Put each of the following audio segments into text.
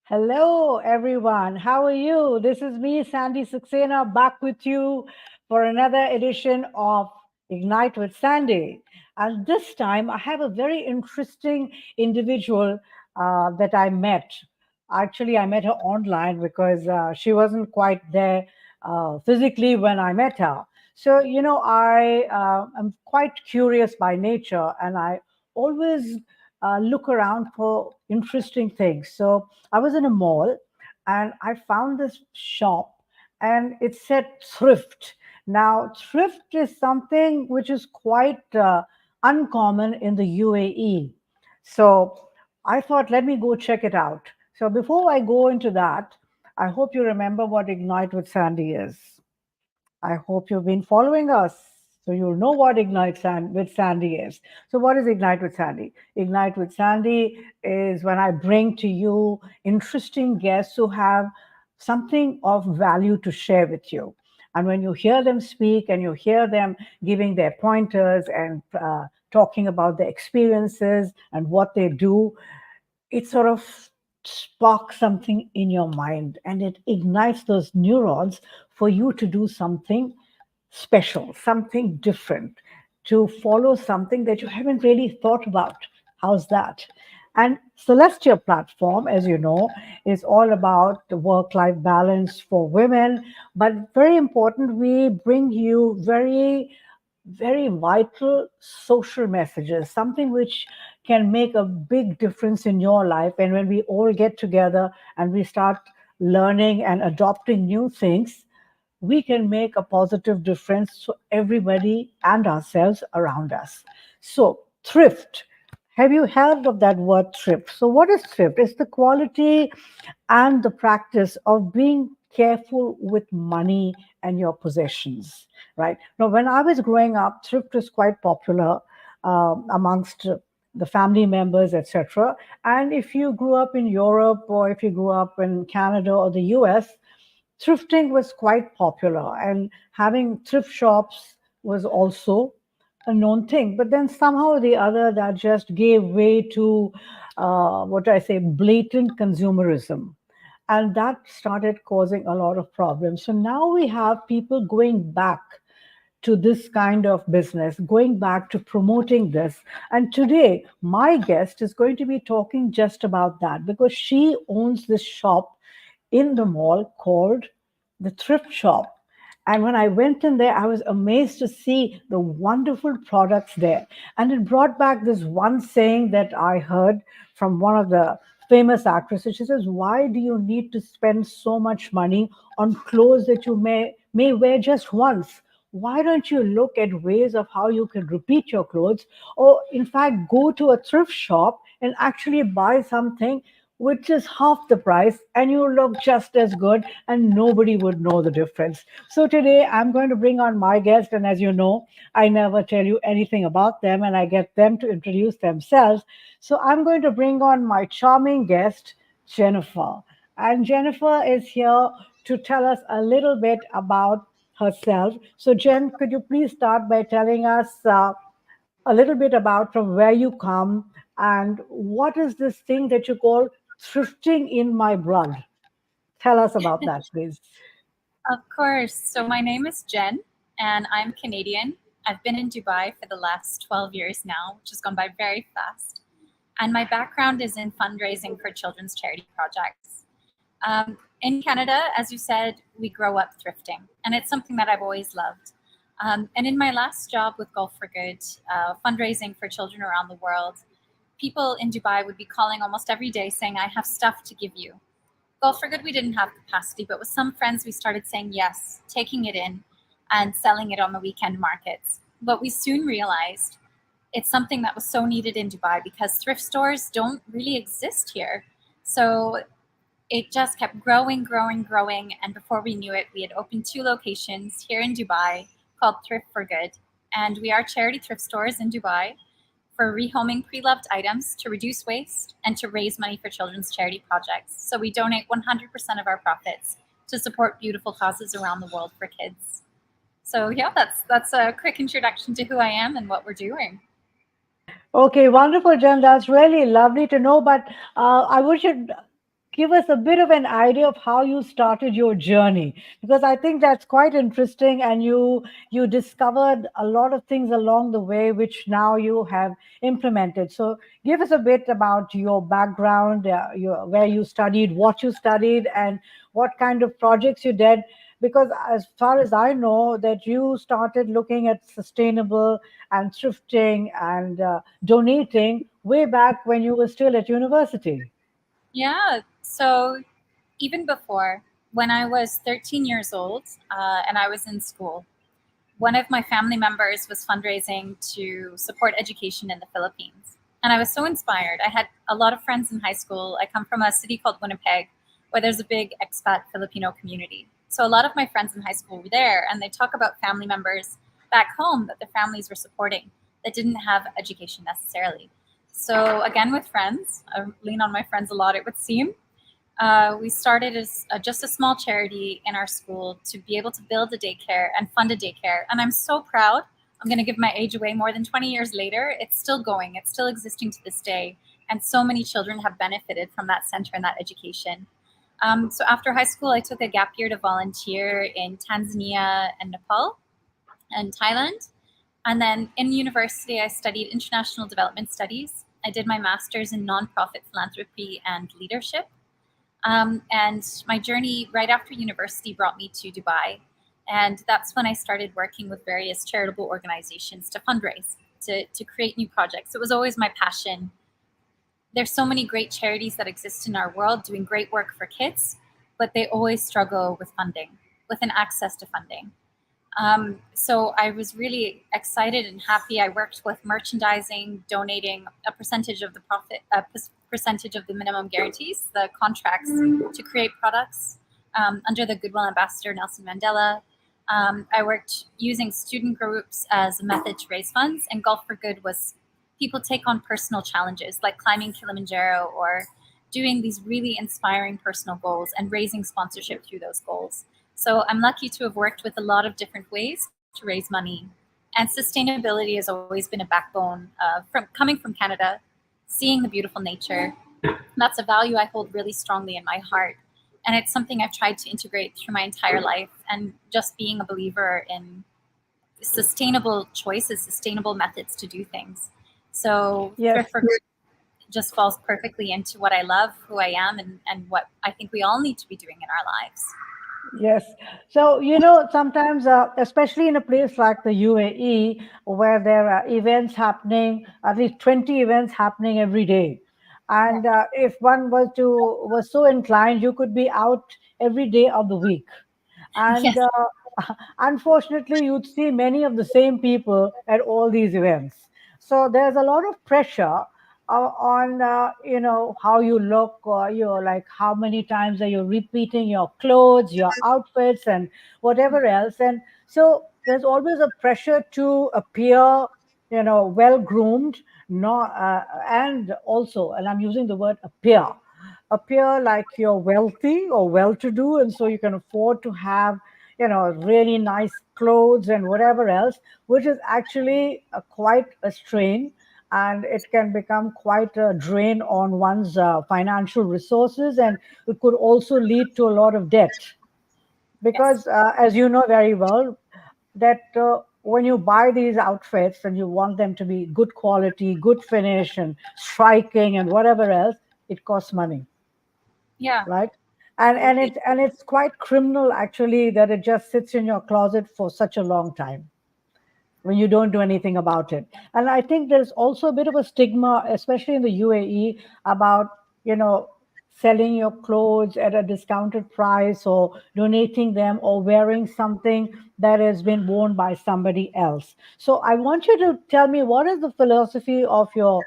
Hello, everyone. How are you? This is me, Sandy Saxena, back with you for another edition of Ignite with Sandy. And this time, I have a very interesting individual that I met. Actually, I met her online because she wasn't quite there physically when I met her. So, I am quite curious by nature, and I always look around for interesting things. So, I was in a mall and I found this shop and it said thrift. Now, thrift is something which is quite uncommon in the UAE. So I thought, let me go check it out. So before I go into that, I hope you remember what Ignite with Sandy is. I hope you've been following us. So you'll know what with Sandy is. So what is Ignite with Sandy? Ignite with Sandy is when I bring to you interesting guests who have something of value to share with you. And when you hear them speak and you hear them giving their pointers and talking about their experiences and what they do, it sort of sparks something in your mind and it ignites those neurons for you to do something special, something different, to follow something that you haven't really thought about. How's that? And Celestia platform, as you know, is all about the work-life balance for women. But very important, we bring you very vital social messages, something which can make a big difference in your life. And when we all get together and we start learning and adopting new things, we can make a positive difference to everybody and ourselves around us. So, thrift. Have you heard of that word thrift? So, what is thrift? It's the quality and the practice of being careful with money and your possessions, right? Now, when I was growing up, thrift was quite popular amongst the family members, etc. And if you grew up in Europe or if you grew up in Canada or the US, thrifting was quite popular, and having thrift shops was also a known thing. But then somehow or the other, that just gave way to what do I say, blatant consumerism. And that started causing a lot of problems. So now we have people going back to this kind of business, going back to promoting this. And today, my guest is going to be talking just about that because she owns this shop in the mall called the Thrift Shop. And when I went in there, I was amazed to see the wonderful products there. And it brought back this one saying that I heard from one of the famous actresses. She says, why do you need to spend so much money on clothes that you may wear just once? Why don't you look at ways of how you can repeat your clothes, or in fact go to a thrift shop and actually buy something which is half the price and you look just as good and nobody would know the difference. So today I'm going to bring on my guest, and as you know, I never tell you anything about them and I get them to introduce themselves. So I'm going to bring on my charming guest, Jennifer. And Jennifer is here to tell us a little bit about herself. So Jen, could you please start by telling us a little bit about from where you come and what is this thing that you call thrifting in my blood? Tell us about that, please. Of course. So my name is Jen, and I'm Canadian. I've been in Dubai for the last 12 years now, which has gone by very fast. And my background is in fundraising for children's charity projects. In Canada, as you said, we grow up thrifting, and it's something that I've always loved. And in my last job with Golf for Good, fundraising for children around the world, people in Dubai would be calling almost every day saying, I have stuff to give you. Well, for good, we didn't have capacity, but with some friends, we started saying yes, taking it in and selling it on the weekend markets. But we soon realized it's something that was so needed in Dubai because thrift stores don't really exist here. So it just kept growing, growing, growing. And before we knew it, we had opened 2 locations here in Dubai called Thrift for Good. And we are charity thrift stores in Dubai for rehoming pre-loved items to reduce waste and to raise money for children's charity projects. So we donate 100% of our profits to support beautiful causes around the world for kids. So yeah, that's a quick introduction to who I am and what we're doing. Okay, wonderful, Jen. That's really lovely to know. But I would should give us a bit of an idea of how you started your journey, because I think that's quite interesting, and you discovered a lot of things along the way which now you have implemented. So give us a bit about your background, where you studied, what you studied, and what kind of projects you did, because as far as I know that you started looking at sustainable and thrifting and donating way back when you were still at university. Yeah. So even before, when I was 13 years old and I was in school, one of my family members was fundraising to support education in the Philippines. And I was so inspired. I had a lot of friends in high school. I come from a city called Winnipeg, where there's a big expat Filipino community. So a lot of my friends in high school were there, and they talk about family members back home that their families were supporting that didn't have education necessarily. So again, with friends, I lean on my friends a lot, it would seem. We started as just a small charity in our school to be able to build a daycare and fund a daycare. And I'm so proud. I'm going to give my age away. More than 20 years later, it's still going, it's still existing to this day. And so many children have benefited from that center and that education. So after high school, I took a gap year to volunteer in Tanzania and Nepal and Thailand. And then in university, I studied international development studies. I did my master's in nonprofit philanthropy and leadership. And my journey right after university brought me to Dubai. And that's when I started working with various charitable organizations to fundraise, to create new projects. It was always my passion. There's so many great charities that exist in our world doing great work for kids, but they always struggle with funding, with an access to funding. So I was really excited and happy. I worked with merchandising, donating a percentage of the profit, percentage of the minimum guarantees, the contracts to create products under the Goodwill Ambassador Nelson Mandela. I worked using student groups as a method to raise funds, and Golf for Good was people take on personal challenges like climbing Kilimanjaro or doing these really inspiring personal goals and raising sponsorship through those goals. So I'm lucky to have worked with a lot of different ways to raise money. And sustainability has always been a backbone from coming from Canada, seeing the beautiful nature. That's a value I hold really strongly in my heart. And it's something I've tried to integrate through my entire life, and just being a believer in sustainable choices, sustainable methods to do things. So Yes. Thrift for Good just falls perfectly into what I love, who I am, and what I think we all need to be doing in our lives. Yes. So, sometimes, especially in a place like the UAE, where there are events happening, at least 20 events happening every day. Yeah. And if one was so inclined, you could be out every day of the week. And Yes. unfortunately, you'd see many of the same people at all these events. So there's a lot of pressure on how you look, or you're like how many times are you repeating your clothes, your outfits, and whatever else. And so there's always a pressure to appear well groomed, not and also, and I'm using the word appear like you're wealthy or well to do, and so you can afford to have really nice clothes and whatever else, which is actually quite a strain, and it can become quite a drain on one's financial resources, and it could also lead to a lot of debt, Yes. because as you know very well that when you buy these outfits and you want them to be good quality, good finish, and striking and whatever else, it costs money, Yeah. right? Absolutely. And it's quite criminal actually that it just sits in your closet for such a long time when you don't do anything about it. And I think there's also a bit of a stigma, especially in the UAE, about you know selling your clothes at a discounted price, or donating them, or wearing something that has been worn by somebody else. So I want you to tell me, what is the philosophy of your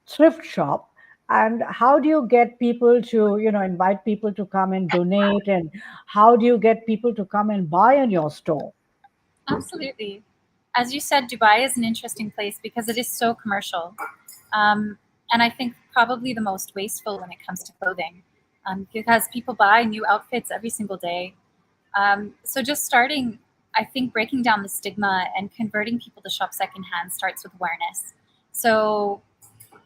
thrift shop, and how do you get people to invite people to come and donate, and how do you get people to come and buy in your store? Absolutely. As you said, Dubai is an interesting place because it is so commercial. Um, and I think probably the most wasteful when it comes to clothing, because people buy new outfits every single day. So just starting, I think breaking down the stigma and converting people to shop secondhand starts with awareness. So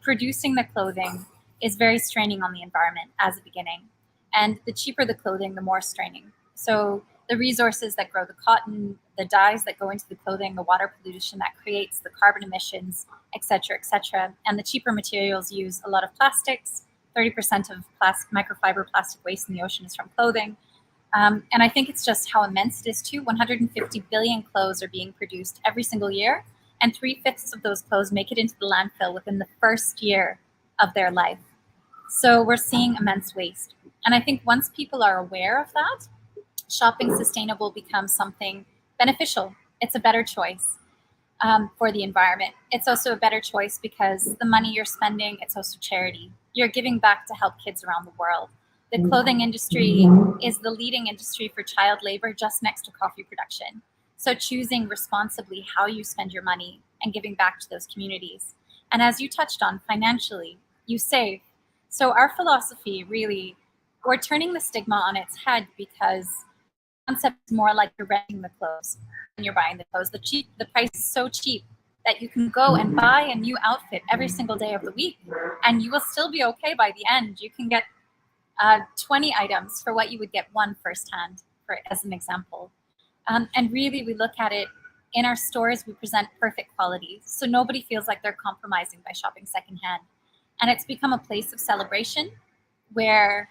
producing the clothing is very straining on the environment as a beginning. And the cheaper the clothing, the more straining. So the resources that grow the cotton, the dyes that go into the clothing, the water pollution that creates, the carbon emissions, et cetera, and the cheaper materials use a lot of plastics. 30% of microfiber plastic waste in the ocean is from clothing. And I think it's just how immense it is too. 150 billion clothes are being produced every single year, and 3/5 of those clothes make it into the landfill within the first year of their life. So we're seeing immense waste. And I think once people are aware of that, shopping sustainable becomes something beneficial. It's a better choice for the environment. It's also a better choice because the money you're spending, it's also charity. You're giving back to help kids around the world. The clothing industry is the leading industry for child labor just next to coffee production. So choosing responsibly how you spend your money and giving back to those communities. And as you touched on, financially, you save. So our philosophy really, we're turning the stigma on its head because the concept is more like you're renting the clothes when you're buying the clothes. The price is so cheap that you can go and buy a new outfit every single day of the week, and you will still be okay by the end. You can get 20 items for what you would get one firsthand, as an example. And really, we look at it in our stores, we present perfect quality. So nobody feels like they're compromising by shopping secondhand. And it's become a place of celebration where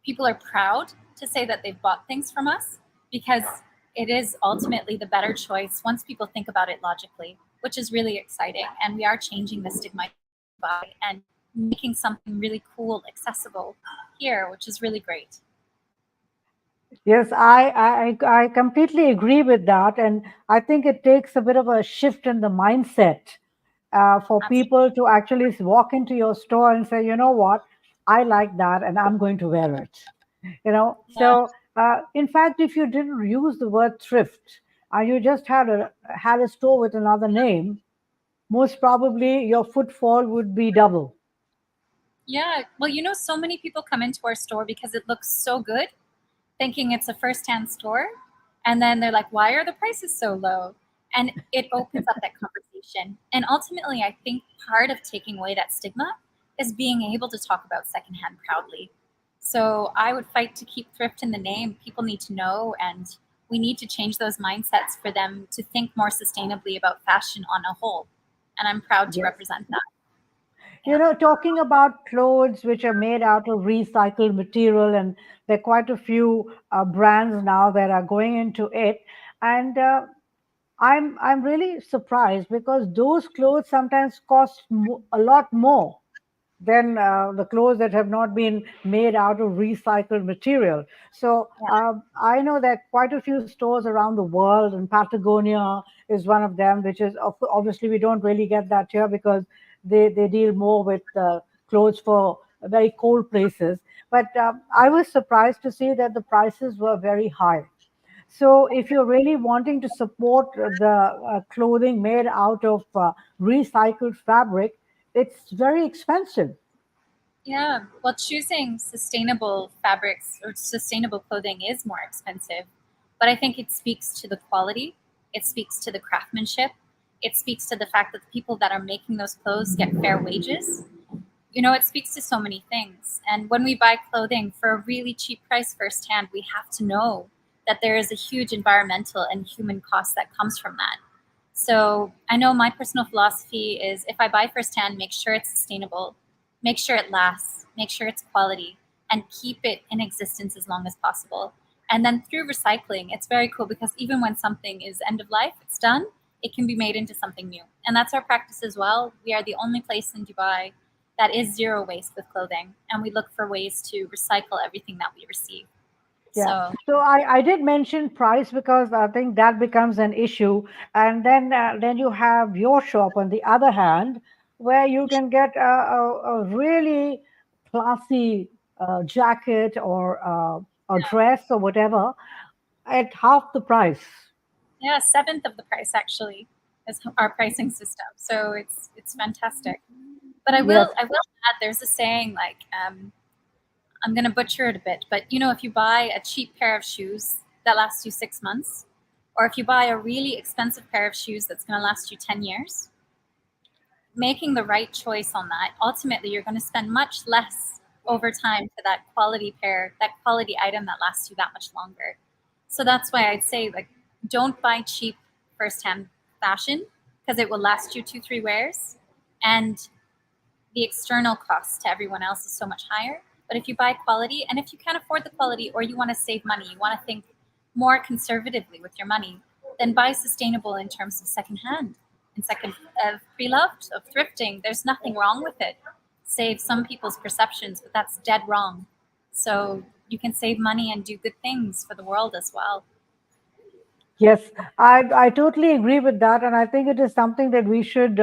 people are proud to say that they've bought things from us because it is ultimately the better choice once people think about it logically, which is really exciting. And we are changing the stigma by and making something really cool accessible here, which is really great. Yes, I completely agree with that. And I think it takes a bit of a shift in the mindset for Absolutely. people to actually walk into your store and say, you know what, I like that and I'm going to wear it. Yeah. So in fact, if you didn't use the word thrift and you just had a store with another name, most probably your footfall would be double. Yeah. Well, so many people come into our store because it looks so good, thinking it's a first-hand store, and then they're like, why are the prices so low? And it opens up that conversation. And ultimately, I think part of taking away that stigma is being able to talk about secondhand proudly. So I would fight to keep thrift in the name. People need to know, and we need to change those mindsets for them to think more sustainably about fashion on a whole. And I'm proud to Yes. represent that. Yeah. Talking about clothes which are made out of recycled material, and there are quite a few brands now that are going into it. And I'm really surprised because those clothes sometimes cost a lot more than the clothes that have not been made out of recycled material. So Yeah. I know that quite a few stores around the world, and Patagonia is one of them, which is obviously we don't really get that here because they deal more with clothes for very cold places. But I was surprised to see that the prices were very high. So, if you're really wanting to support the clothing made out of recycled fabric, it's very expensive. Yeah, well, choosing sustainable fabrics or sustainable clothing is more expensive, but I think it speaks to the quality, it speaks to the craftsmanship, it speaks to the fact that the people that are making those clothes get fair wages. It speaks to so many things. And when we buy clothing for a really cheap price firsthand, we have to know that there is a huge environmental and human cost that comes from that. So I know my personal philosophy is if I buy firsthand, make sure it's sustainable, make sure it lasts, make sure it's quality, and keep it in existence as long as possible. And then through recycling, it's very cool because even when something is end of life, it's done, it can be made into something new. And that's our practice as well. We are the only place in Dubai that is zero waste with clothing, and we look for ways to recycle everything that we receive. Yeah. So So I did mention price because I think that becomes an issue. And then you have your shop on the other hand, where you can get a really classy jacket or a dress or whatever at half the price. yeah, a seventh of the price actually is our pricing system. So it's fantastic. But Yes. I will add, there's a saying like I'm going to butcher it a bit, but if you buy a cheap pair of shoes that lasts you 6 months, or if you buy a really expensive pair of shoes that's going to last you 10 years, making the right choice on that, ultimately you're going to spend much less over time to that quality pair, that quality item that lasts you that much longer. So that's why I'd say, like, don't buy cheap first-hand fashion because it will last you 2, 3 wears, and the external cost to everyone else is so much higher. But if you buy quality, and if you can't afford the quality or you want to save money, you want to think more conservatively with your money, then buy sustainable in terms of secondhand and second of pre-loved, of thrifting. There's nothing wrong with it. Save some people's perceptions, but that's dead wrong. So you can save money and do good things for the world as well. Yes, I totally agree with that, and I think it is something that we should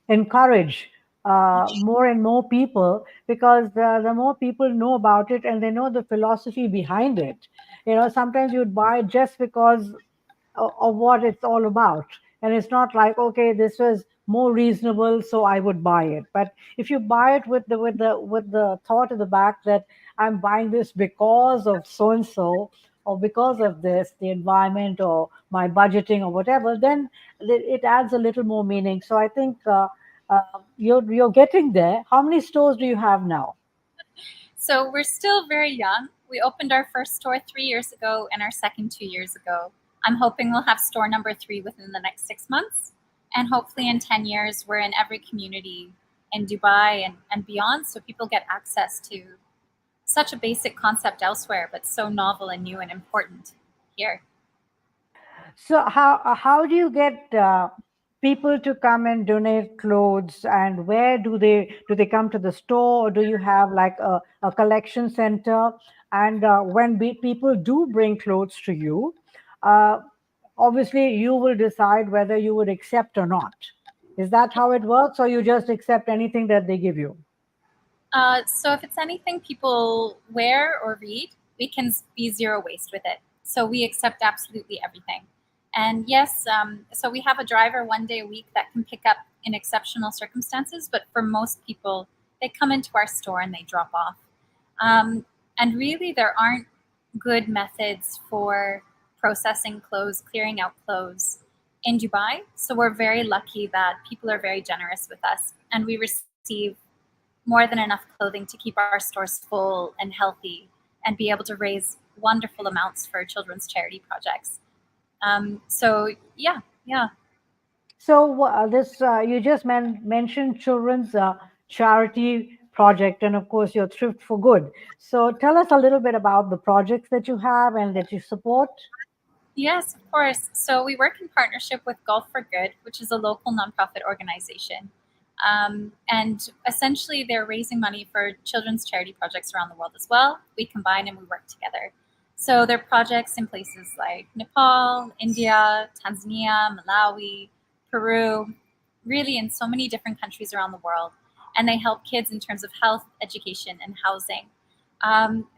encourage more and more people, because the more people know about it and they know the philosophy behind it. Sometimes you'd buy it just because of what it's all about. And it's not like, okay, this was more reasonable, so I would buy it. But if you buy it with the thought in the back that I'm buying this because of so and so, or because of this, the environment or my budgeting or whatever, then it adds a little more meaning. So I think uh, you're getting there. How many stores do you have now? So we're still very young. We opened our first store 3 years ago and our second 2 years ago. I'm hoping we'll have store number three within the next 6 months. And hopefully in 10 years, we're in every community in Dubai and beyond, so people get access to such a basic concept elsewhere, but so novel and new and important here. So how do you get people to come and donate clothes, and where do they come to the store, or do you have like a collection center? And when people do bring clothes to you, uh, obviously you will decide whether you would accept or not. Is that how it works, or you just accept anything that they give you? So if it's anything people wear or read, we can be zero waste with it. So we accept absolutely everything. And yes, so we have a driver 1 day a week that can pick up in exceptional circumstances, but for most people, they come into our store and they drop off. Um, and really, there aren't good methods for processing clothes, clearing out clothes in Dubai. So we're very lucky that people are very generous with us, and we receive more than enough clothing to keep our stores full and healthy and be able to raise wonderful amounts for children's charity projects. So yeah, yeah. So this you just mentioned children's charity project, and of course your Thrift for Good. So tell us a little bit about the projects that you have and that you support. Yes, of course. So we work in partnership with Golf for Good, which is a local nonprofit organization. And essentially, they're raising money for children's charity projects around the world as well. We combine and we work together. So there are projects in places like Nepal, India, Tanzania, Malawi, Peru, really in so many different countries around the world. And they help kids in terms of health, education, and housing.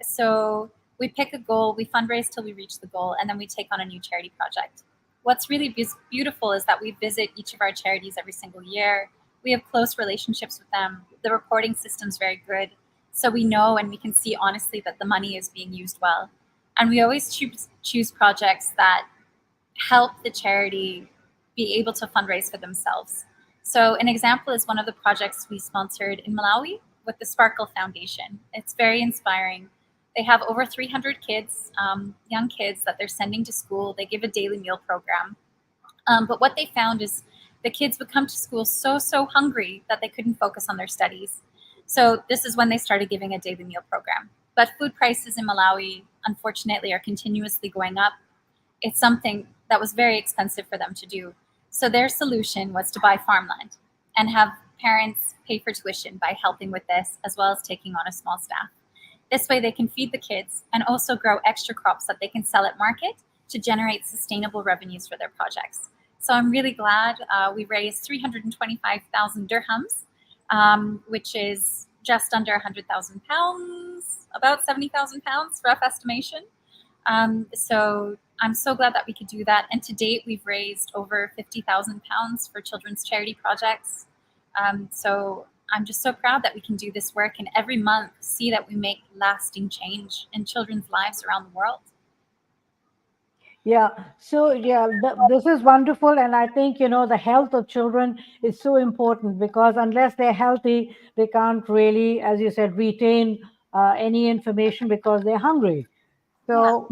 So we pick a goal, we fundraise till we reach the goal, and then we take on a new charity project. What's really beautiful is that we visit each of our charities every single year. We have close relationships with them. The reporting system's very good. So we know and we can see honestly that the money is being used well. And we always choose projects that help the charity be able to fundraise for themselves. So, an example is one of the projects we sponsored in Malawi with the Sparkle Foundation. It's very inspiring. They have over 300 kids, young kids, that they're sending to school. They give a daily meal program. But what they found is the kids would come to school so hungry that they couldn't focus on their studies. So, this is when they started giving a daily meal program. But food prices in Malawi, unfortunately, are continuously going up. It's something that was very expensive for them to do. So their solution was to buy farmland and have parents pay for tuition by helping with this, as well as taking on a small staff. This way, they can feed the kids and also grow extra crops that they can sell at market to generate sustainable revenues for their projects. So I'm really glad we raised 325,000 dirhams, which is just under 100,000 pounds, about 70,000 pounds, rough estimation. So I'm so glad that we could do that. And to date, we've raised over 50,000 pounds for children's charity projects. So I'm just so proud that we can do this work and every month see that we make lasting change in children's lives around the world. Yeah. So yeah, this is wonderful, and I think the health of children is so important, because unless they're healthy, they can't really, as you said, retain any information because they're hungry. Yeah. So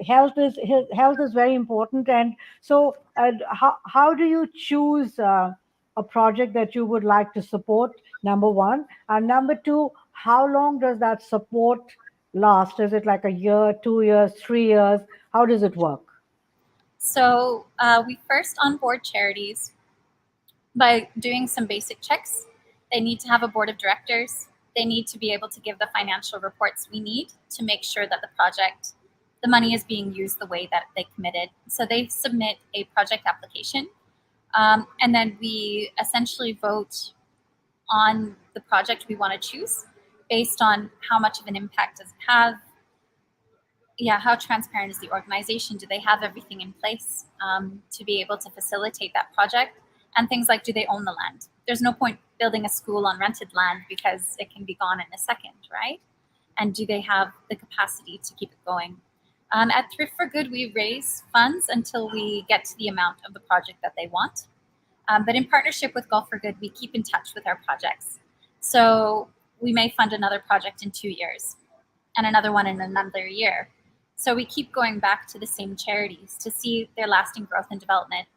health is very important. And so, how do you choose a project that you would like to support? Number one, and number two, how long does that support last? Is it like a year, 2 years, 3 years? How does it work? So we first onboard charities by doing some basic checks. They need to have a board of directors. They need to be able to give the financial reports we need to make sure that the money is being used the way that they committed. So they submit a project application, and then we essentially vote on the project we want to choose based on how much of an impact does it have. Yeah, how transparent is the organization? Do they have everything in place to be able to facilitate that project? And things like, do they own the land? There's no point building a school on rented land because it can be gone in a second, right? And do they have the capacity to keep it going? At Thrift for Good, we raise funds until we get to the amount of the project that they want. But in partnership with Golf for Good, we keep in touch with our projects. So we may fund another project in 2 years and another one in another year. So we keep going back to the same charities to see their lasting growth and development.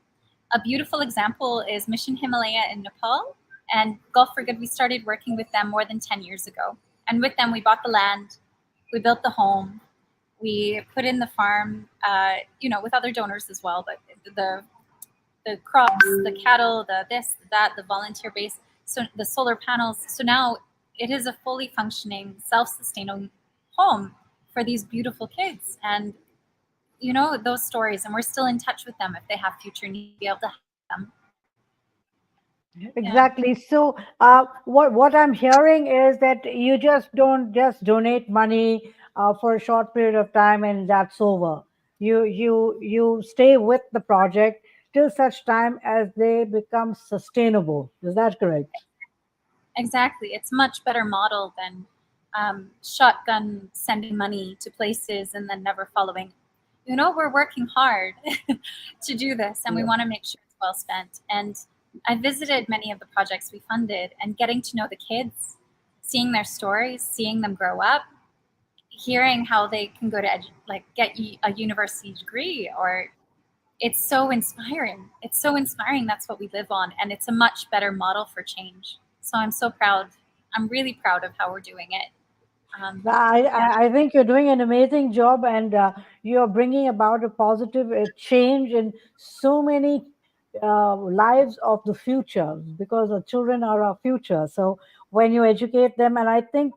A beautiful example is Mission Himalaya in Nepal and Gulf for Good. We started working with them more than 10 years ago. And with them, we bought the land, we built the home, we put in the farm, with other donors as well, but the crops, the cattle, the this, the that, the volunteer base, so the solar panels. So now it is a fully functioning, self-sustaining home for these beautiful kids. And those stories, and we're still in touch with them if they have future needs to be able to help them. Yeah. Exactly. So, what I'm hearing is that you just don't just donate money for a short period of time and that's over. You stay with the project till such time as they become sustainable. Is that correct? Exactly. It's much better model than shotgun sending money to places and then never following. We're working hard to do this, and we Yeah. want to make sure it's well spent. And I visited many of the projects we funded, and getting to know the kids, seeing their stories, seeing them grow up, hearing how they can go to get a university degree, or it's so inspiring. It's so inspiring. That's what we live on, and it's a much better model for change. So I'm so proud. I'm really proud of how we're doing it. Um, yeah, I think you're doing an amazing job, and you're bringing about a positive change in so many lives of the future, because the children are our future. So when you educate them, and I think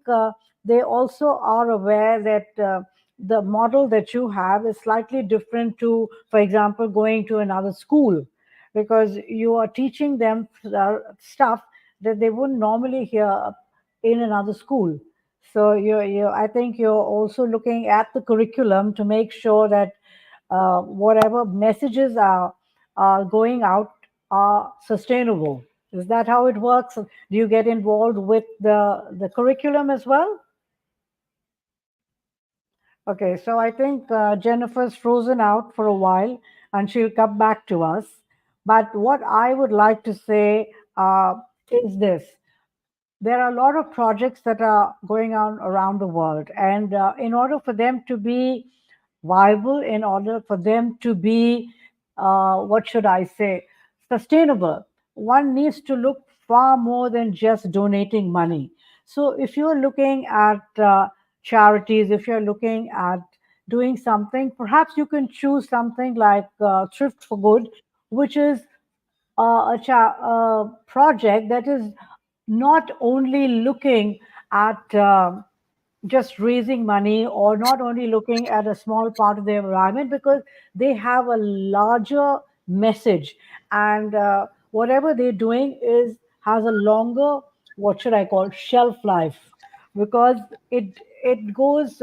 they also are aware that the model that you have is slightly different to, for example, going to another school, because you are teaching them stuff that they wouldn't normally hear in another school. So I think you're also looking at the curriculum to make sure that whatever messages are going out are sustainable. Is that how it works? Do you get involved with the curriculum as well? Okay, so I think Jennifer's frozen out for a while, and she'll come back to us. But what I would like to say is this: there are a lot of projects that are going on around the world, and in order for them to be viable, in order for them to be what should I say, sustainable, one needs to look far more than just donating money. So if you're looking at charities, if you're looking at doing something, perhaps you can choose something like Thrift for Good, which is a project that is not only looking at just raising money, or not only looking at a small part of the environment, because they have a larger message, and whatever they're doing is has a longer, what should I call, shelf life, because it goes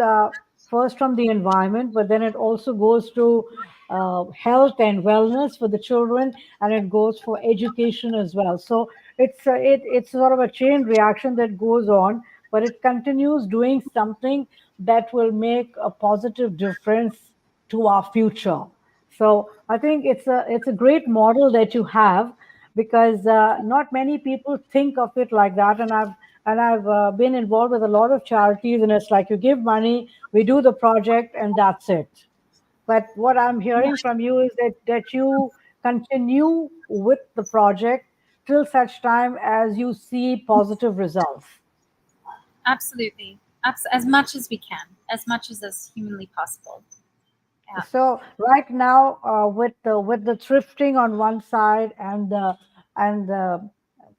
first from the environment, but then it also goes to health and wellness for the children, and it goes for education as well. So it's sort of a chain reaction that goes on, but it continues doing something that will make a positive difference to our future. So I think it's a great model that you have, because not many people think of it like that, and and I've been involved with a lot of charities, and it's like you give money, we do the project, and that's it. But what I'm hearing from you is that you continue with the project till such time as you see positive results. Absolutely. As much as we can, as much as is humanly possible. Yeah. So right now, with the thrifting on one side and the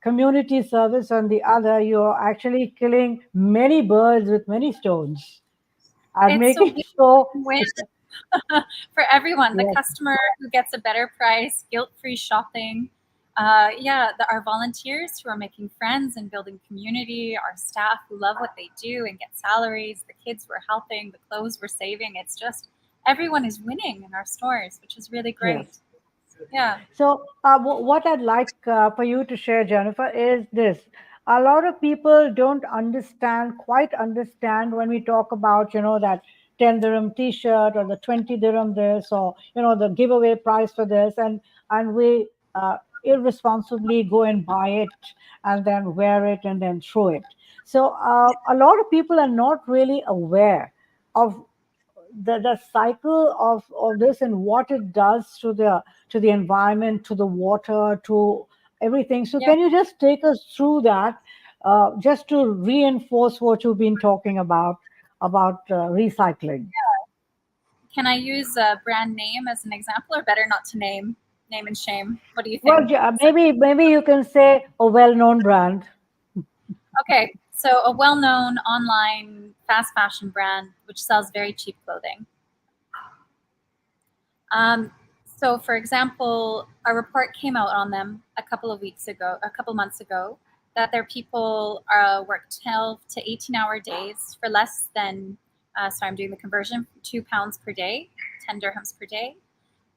community service on the other, you're actually killing many birds with many stones and It's a making sure. win-win for everyone. The Yes, customer who gets a better price, guilt-free shopping. Our volunteers who are making friends and building community, our staff who love what they do and get salaries, the kids we're helping, the clothes we're saving. It's just everyone is winning in our stores, which is really yes. great. Yeah. So, what I'd like for you to share, Jennifer, is this. A lot of people don't quite understand when we talk about, that 10 dirham t-shirt or the 20 dirham this, or, the giveaway price for this. And we irresponsibly go and buy it and then wear it and then throw it. So, a lot of people are not really aware of the cycle of this and what it does to the environment, to the water, to everything. So Yeah. can you just take us through that, just to reinforce what you've been talking about recycling? Can I use a brand name as an example, or better not to name and shame? What do you Well, think? maybe you can say a well-known brand. Okay, so a well-known online fast fashion brand which sells very cheap clothing. Um, so, for example, a report came out on them a couple months ago, that their people work 12 to 18-hour days for less than, sorry, I'm doing the conversion, £2 per day, 10 dirhams per day,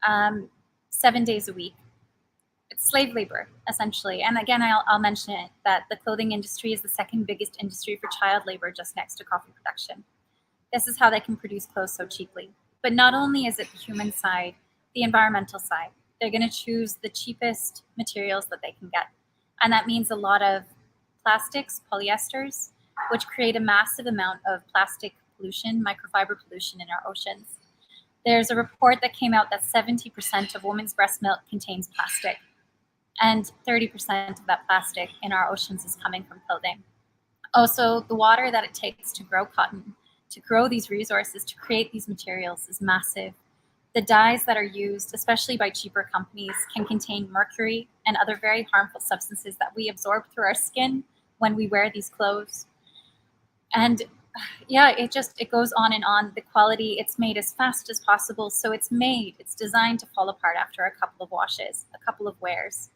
um, 7 days a week. It's slave labor, essentially. And again, I'll mention it that the clothing industry is the second biggest industry for child labor, just next to coffee production. This is how they can produce clothes so cheaply. But not only is it the human side, the environmental side. They're going to choose the cheapest materials that they can get. And that means a lot of plastics, polyesters, which create a massive amount of plastic pollution, microfiber pollution in our oceans. There's a report that came out that 70% of women's breast milk contains plastic, and 30% of that plastic in our oceans is coming from clothing. Also, the water that it takes to grow cotton, to grow these resources, to create these materials is massive. The dyes that are used, especially by cheaper companies, can contain mercury and other very harmful substances that we absorb through our skin when we wear these clothes. And yeah, it goes on and on. The quality, it's made as fast as possible. So it's designed to fall apart after a couple of washes, a couple of wears.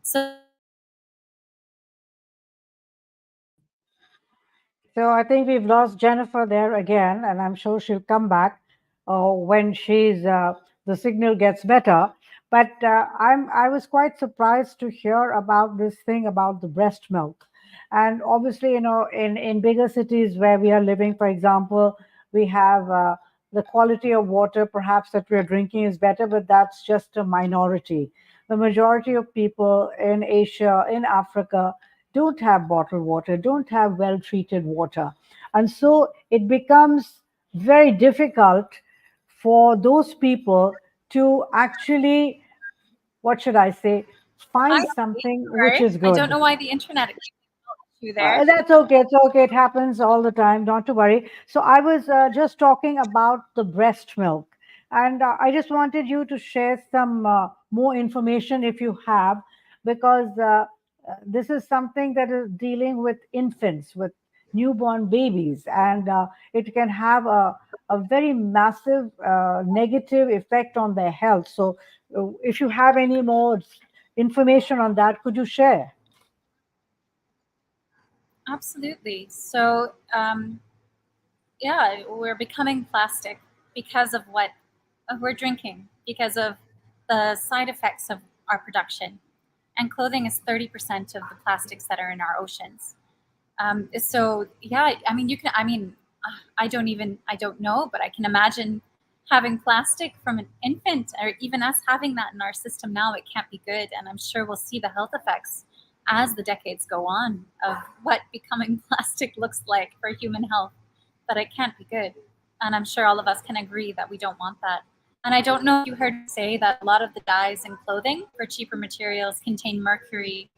So So I think we've lost Jennifer there again, and I'm sure she'll come back when the signal gets better. But I was quite surprised to hear about this thing about the breast milk, and obviously, in bigger cities where we are living, for example, we have the quality of water perhaps that we're drinking is better, but that's just a minority. The majority of people in Asia, in Africa, don't have bottled water, don't have well treated water. And so it becomes very difficult for those people to actually, what should I say, hi, find something which sorry, is I don't good. know why the internet issue there. That's okay. It's okay. It happens all the time. Not to worry. So I was just talking about the breast milk, and I just wanted you to share some more information if you have, because this is something that is dealing with infants, with newborn babies, and it can have a very massive negative effect on their health. So, if you have any more information on that, could you share? Absolutely. So, yeah, we're becoming plastic because of what we're drinking, because of the side effects of our production. And clothing is 30% of the plastics that are in our oceans. So yeah, I mean, I don't know, but I can imagine having plastic from an infant, or even us having that in our system now. It can't be good, and I'm sure we'll see the health effects as the decades go on of what becoming plastic looks like for human health, but it can't be good. And I'm sure all of us can agree that we don't want that. And I don't know if you heard me say that a lot of the dyes in clothing for cheaper materials contain mercury.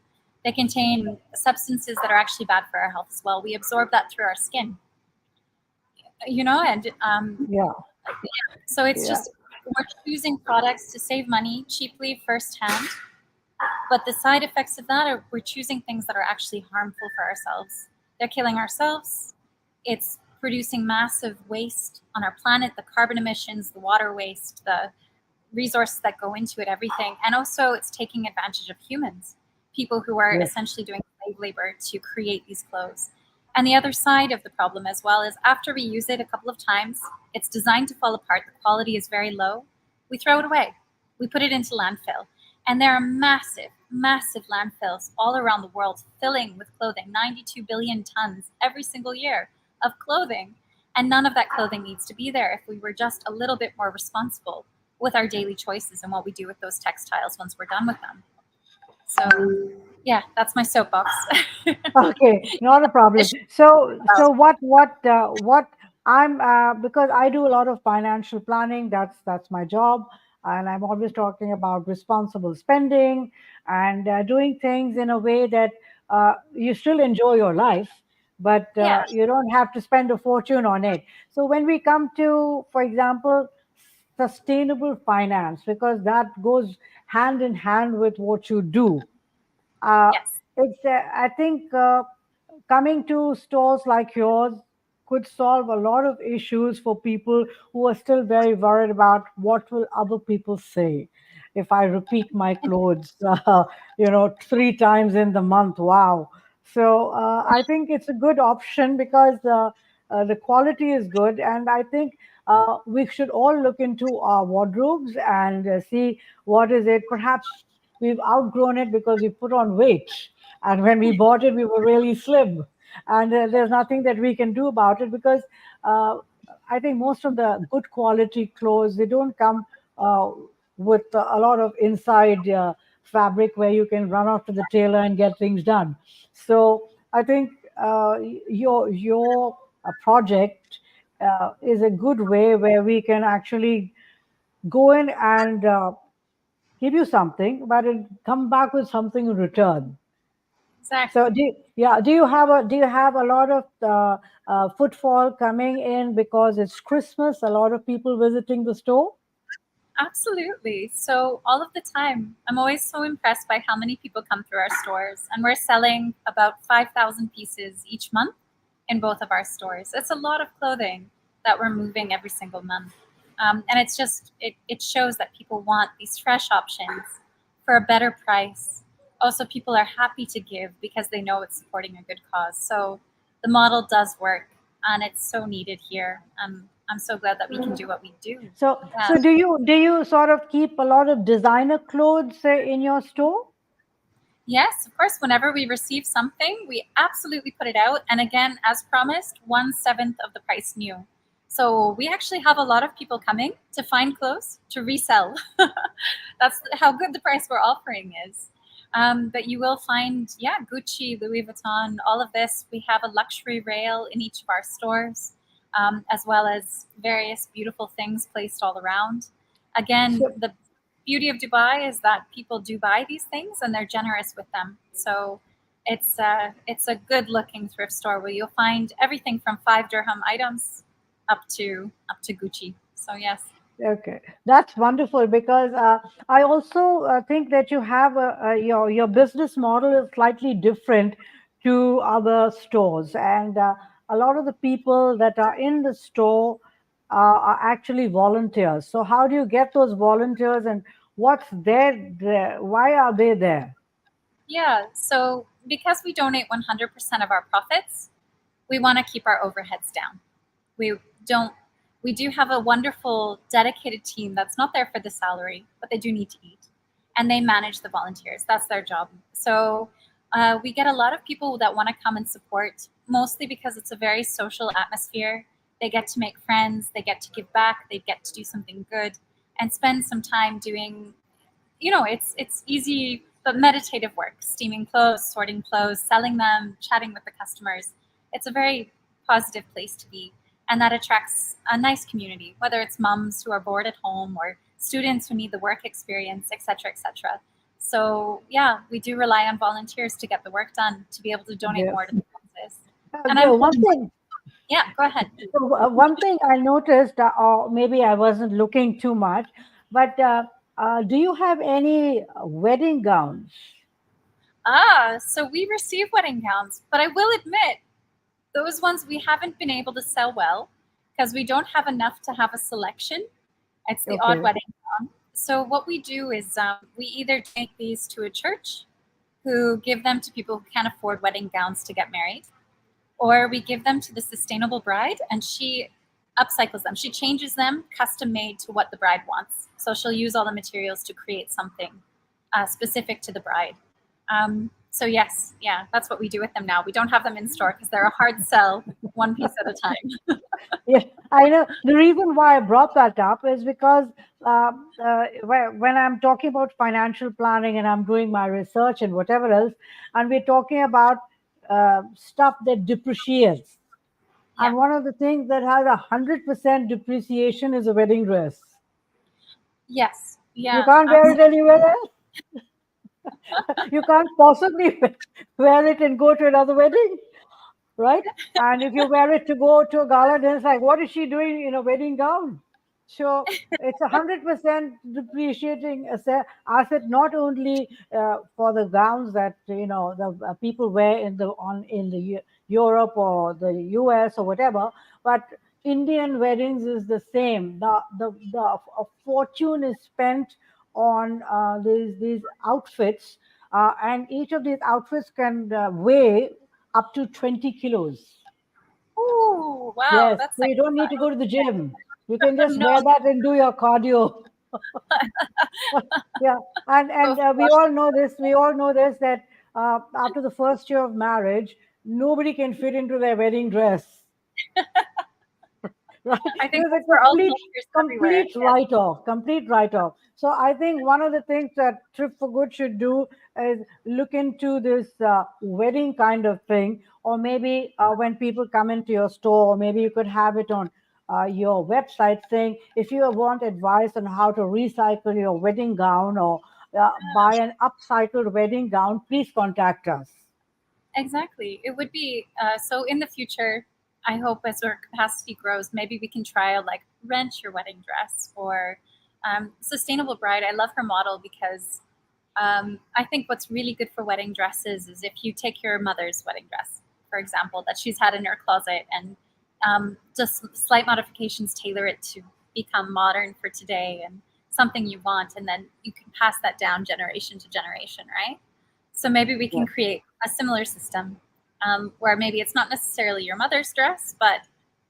They contain substances that are actually bad for our health as well. We absorb that through our skin, and Yeah, so it's yeah. just we're choosing products to save money cheaply firsthand, but the side effects of that are we're choosing things that are actually harmful for ourselves. They're killing ourselves. It's producing massive waste on our planet, the carbon emissions, the water waste, the resources that go into it, everything. And also, it's taking advantage of humans, people who are Yes. essentially doing slave labor to create these clothes. And the other side of the problem as well is after we use it a couple of times, it's designed to fall apart. The quality is very low. We throw it away. We put it into landfill. And there are massive, massive landfills all around the world filling with clothing, 92 billion tons every single year of clothing. And none of that clothing needs to be there if we were just a little bit more responsible with our daily choices and what we do with those textiles once we're done with them. So, yeah, that's my soapbox. Okay, not a problem. So what I'm because I do a lot of financial planning. That's my job, and I'm always talking about responsible spending and doing things in a way that you still enjoy your life, but Yeah, you don't have to spend a fortune on it. So when we come to, for example, sustainable finance, because that goes hand in hand with what you do. Uh, yes. I think coming to stores like yours could solve a lot of issues for people who are still very worried about what will other people say if I repeat my clothes, 3 times in the month. Wow. So I think it's a good option because the quality is good, and I think we should all look into our wardrobes and see what is it. Perhaps we've outgrown it because we put on weight, and when we bought it we were really slim, and there's nothing that we can do about it because uh, I think most of the good quality clothes, they don't come uh, with a lot of inside fabric where you can run off to the tailor and get things done. So I think your project is a good way where we can actually go in and give you something, but it come back with something in return. So Exactly. do you have a lot of footfall coming in because it's Christmas? A lot of people visiting the store. Absolutely. So, all of the time, I'm always so impressed by how many people come through our stores. And we're selling about 5,000 pieces each month in both of our stores. It's a lot of clothing that we're moving every single month. And it's just, it shows that people want these fresh options for a better price. Also, people are happy to give because they know it's supporting a good cause. So, the model does work and it's so needed here. I'm so glad that we can do what we do. Yeah. So do you sort of keep a lot of designer clothes in your store? Yes, of course. Whenever we receive something, we absolutely put it out. And again, as promised, 1/7 of the price new. So we actually have a lot of people coming to find clothes to resell. That's how good the price we're offering is. But you will find, yeah, Gucci, Louis Vuitton, all of this. We have a luxury rail in each of our stores, as well as various beautiful things placed all around. Again, So the beauty of Dubai is that people do buy these things and they're generous with them. So it's a good looking thrift store where you'll find everything from 5 dirham items up to Gucci. So yes. okay, that's wonderful because I also think that you have your business model is slightly different to other stores, and a lot of the people that are in the store are actually volunteers. So how do you get those volunteers, and what's there? Why are they there? Yeah. So because we donate 100% of our profits, we want to keep our overheads down. We don't. We do have a wonderful, dedicated team that's not there for the salary, but they do need to eat, and they manage the volunteers. That's their job. So we get a lot of people that want to come and support, mostly because it's a very social atmosphere. They get to make friends, they get to give back, they get to do something good, and spend some time doing. It's easy but meditative work, steaming clothes, sorting clothes, selling them, chatting with the customers. It's a very positive place to be. And that attracts a nice community, whether it's moms who are bored at home or students who need the work experience, etc., etc. So yeah, we do rely on volunteers to get the work done, to be able to donate Yes. more to the causes. And I'm One hoping, thing, yeah, go ahead. one thing I noticed, or maybe I wasn't looking too much, but do you have any wedding gowns? So we receive wedding gowns, but I will admit, those ones we haven't been able to sell well because we don't have enough to have a selection. It's the odd Okay. wedding gown. So what we do is we either donate these to a church who give them to people who can't afford wedding gowns to get married, or we give them to the sustainable bride and she upcycles them. She changes them custom made to what the bride wants. So she'll use all the materials to create something specific to the bride. So yes, yeah, that's what we do with them now. We don't have them in store because they're a hard sell, one piece at a time. Yeah, I know. The reason why I brought that up is because when I'm talking about financial planning and I'm doing my research and whatever else, and we're talking about stuff that depreciates. Yeah. And one of the things that has 100% depreciation is a wedding dress. Yes. You Yeah. can't wear it anywhere else. You can't possibly wear it and go to another wedding, right? And if you wear it to go to a gala, then it's like, what is she doing in a wedding gown? So it's 100% depreciating asset, not only for the gowns that the people wear in the Europe or the US or whatever, but Indian weddings is the same. The a fortune is spent on these outfits, and each of these outfits can weigh up to 20 kilos. Ooh, wow, Yes, that's so like you don't need to go to the gym. You can just no. wear that and do your cardio. Yeah, Go and we flush. all know this. We all know this that after the first year of marriage, nobody can fit into their wedding dress. Right? I think There's a that's for all cultures everywhere. complete Yes. write-off, complete write-off. So I think one of the things that Trip for Good should do is look into this wedding kind of thing, or maybe when people come into your store, or maybe you could have it on your website saying, if you want advice on how to recycle your wedding gown or buy an upcycled wedding gown, please contact us. Exactly. It would be so in the future. I hope as our capacity grows, maybe we can try out like rent your wedding dress or sustainable bride. I love her model because I think what's really good for wedding dresses is if you take your mother's wedding dress, for example, that she's had in her closet, and just slight modifications tailor it to become modern for today and something you want, and then you can pass that down generation to generation, right? So maybe we can Yes. create a similar system where maybe it's not necessarily your mother's dress, but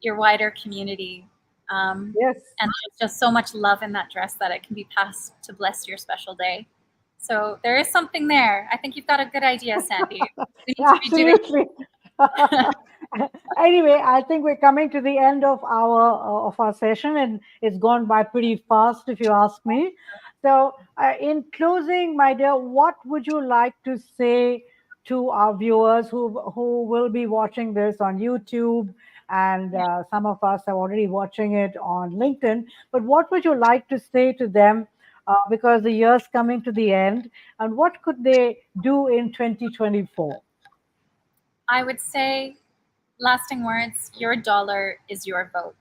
your wider community. Yes. And there's just so much love in that dress that it can be passed to bless your special day. So there is something there. I think you've got a good idea, Sandy. We need to be doing. Absolutely. Anyway, I think we're coming to the end of our session, and it's gone by pretty fast, if you ask me. So, in closing, my dear, what would you like to say to our viewers who will be watching this on YouTube, and Yeah. some of us are already watching it on LinkedIn? But what would you like to say to them? Because the year's coming to the end, and what could they do in 2024? I would say, lasting words, your dollar is your vote.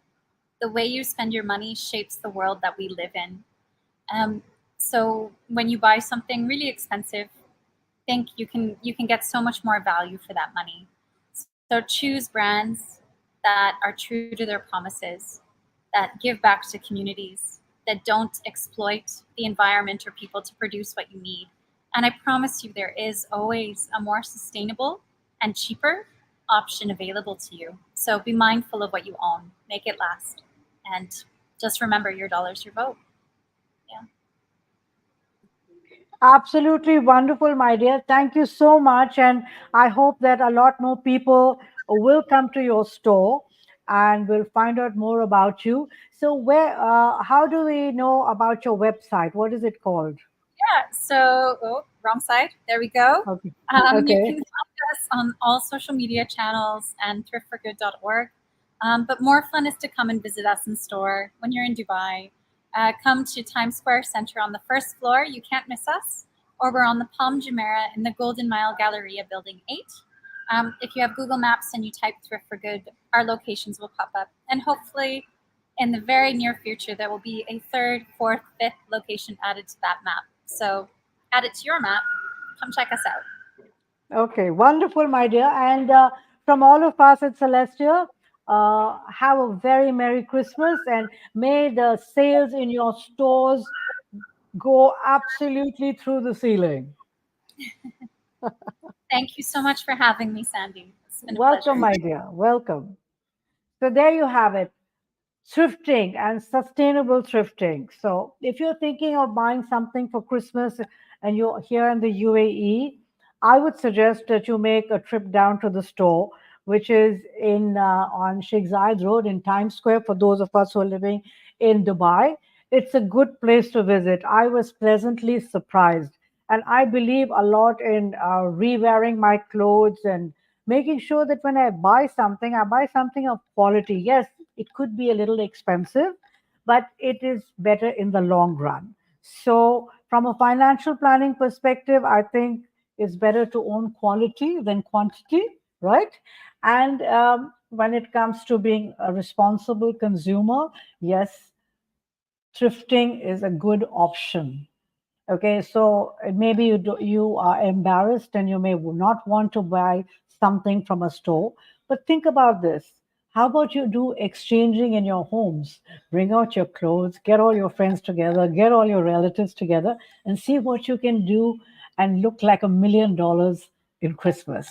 The way you spend your money shapes the world that we live in. Um, so when you buy something really expensive, think you can get so much more value for that money. So choose brands that are true to their promises, that give back to communities, that don't exploit the environment or people to produce what you need. And I promise you, there is always a more sustainable and cheaper option available to you. So be mindful of what you own, make it last, and just remember your dollar's your vote. Yeah. Absolutely wonderful, my dear. Thank you so much. And I hope that a lot more people will come to your store and will find out more about you. So, how do we know about your website? What is it called? Yeah, so, oh, wrong side. There we go. Okay. You Okay. can find us on all social media channels and thriftforgood.org. But more fun is to come and visit us in store when you're in Dubai. Come to Times Square Center on the first floor. You can't miss us. Or we're on the Palm Jumeirah in the Golden Mile Galleria, Building 8. If you have Google Maps and you type Thrift for Good, our locations will pop up. And hopefully, in the very near future, there will be a third, fourth, fifth location added to that map. So add it to your map. Come check us out. Okay, wonderful, my dear. And from all of us at Celestia, have a very Merry Christmas and may the sales in your stores go absolutely through the ceiling. Thank you so much for having me, Sandy. It's been a Welcome, pleasure. my dear. Welcome. So there you have it. Thrifting and sustainable thrifting. So, if you're thinking of buying something for Christmas and you're here in the UAE, I would suggest that you make a trip down to the store, which is in on Sheikh Zayed Road in Times Square. For those of us who are living in Dubai, it's a good place to visit. I was pleasantly surprised, and I believe a lot in re-wearing my clothes and making sure that when I buy something of quality. Yes, it could be a little expensive, but it is better in the long run. So, from a financial planning perspective, I think it's better to own quality than quantity, right? And when it comes to being a responsible consumer, yes, thrifting is a good option. Okay, so maybe you are embarrassed and you may not want to buy something from a store, but think about this. How about you do exchanging in your homes? Bring out your clothes, get all your friends together, get all your relatives together, and see what you can do and look like $1 million in Christmas.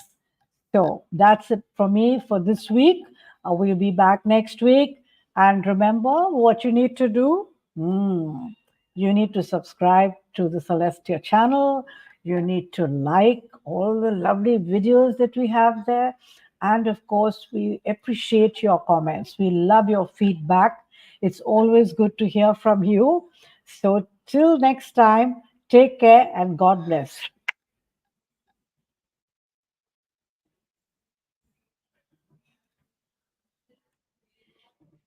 So that's it for me for this week. We'll be back next week. And remember what you need to do? You need to subscribe to the Celestia channel. You need to like all the lovely videos that we have there. And of course, we appreciate your comments. We love your feedback. It's always good to hear from you. So, till next time, take care and God bless.